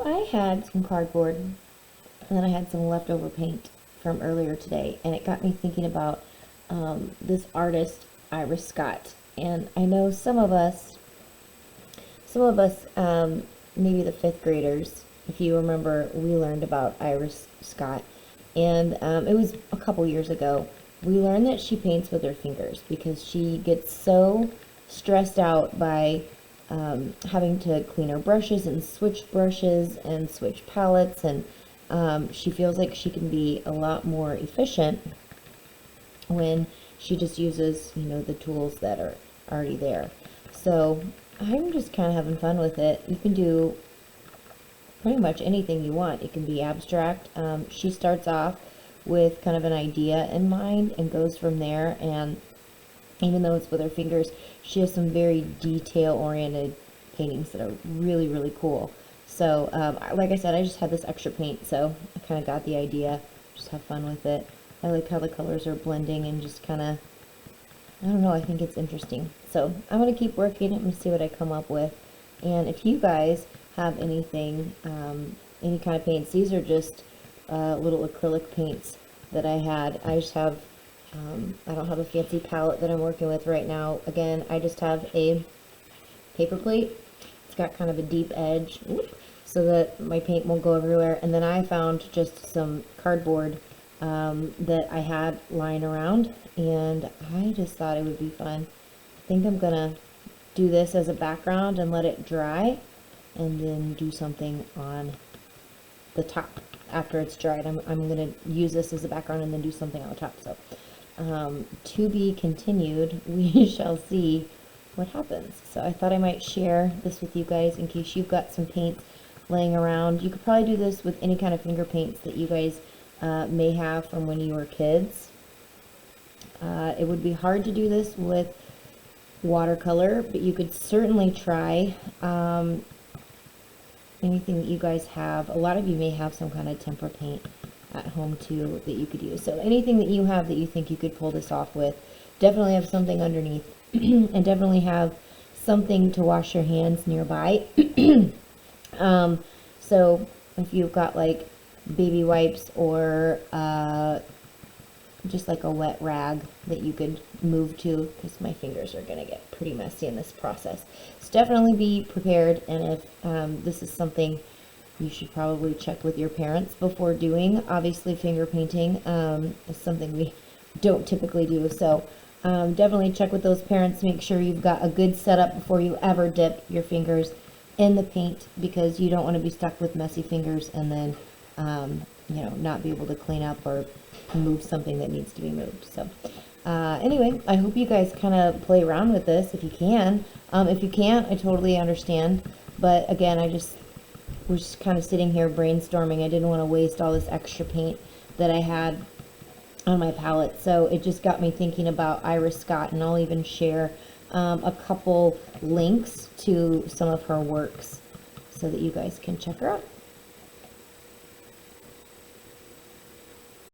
I had some cardboard, and then I had some leftover paint from earlier today, and it got me thinking about this artist, Iris Scott. And I know some of us, maybe the fifth graders, if you remember, we learned about Iris Scott. And it was a couple years ago. We learned that she paints with her fingers because she gets so stressed out by having to clean her brushes and switch palettes, and she feels like she can be a lot more efficient when she just uses, the tools that are already there. So I'm just kind of having fun with it. You can do pretty much anything you want. It can be abstract. She starts off with kind of an idea in mind and goes from there, and even though it's with her fingers, she has some very detail-oriented paintings that are really, really cool. So, like I said, I just had this extra paint, so I kind of got the idea. Just have fun with it. I like how the colors are blending and just kind of, I don't know, I think it's interesting. So, I'm going to keep working it and see what I come up with. And if you guys have anything, any kind of paints, these are just little acrylic paints that I had. I just have, I don't have a fancy palette that I'm working with right now. Again, I just have a paper plate. It's got kind of a deep edge so that my paint won't go everywhere. And then I found just some cardboard that I had lying around, and I just thought it would be fun. I think I'm gonna do this as a background and let it dry, and then do something on the top after it's dried. I'm going to use this as a background and then do something on the top. So to be continued. We shall see what happens. So I thought I might share this with you guys in case you've got some paints laying around. You could probably do this with any kind of finger paints that you guys may have from when you were kids. It would be hard to do this with watercolor, but you could certainly try anything that you guys have. A lot of you may have some kind of tempera paint at home too that you could use. So anything that you have that you think you could pull this off with, definitely have something underneath and definitely have something to wash your hands nearby. So if you've got like baby wipes or just like a wet rag that you could move to, because my fingers are going to get pretty messy in this process. So definitely be prepared, and if this is something you should probably check with your parents before doing. Obviously finger painting is something we don't typically do, so definitely check with those parents. Make sure you've got a good setup before you ever dip your fingers in the paint, because you don't want to be stuck with messy fingers and then not be able to clean up or move something that needs to be moved. So anyway, I hope you guys kind of play around with this if you can. If you can't, I totally understand. But again, I just was just kind of sitting here brainstorming. I didn't want to waste all this extra paint that I had on my palette. So it just got me thinking about Iris Scott, and I'll even share a couple links to some of her works so that you guys can check her out.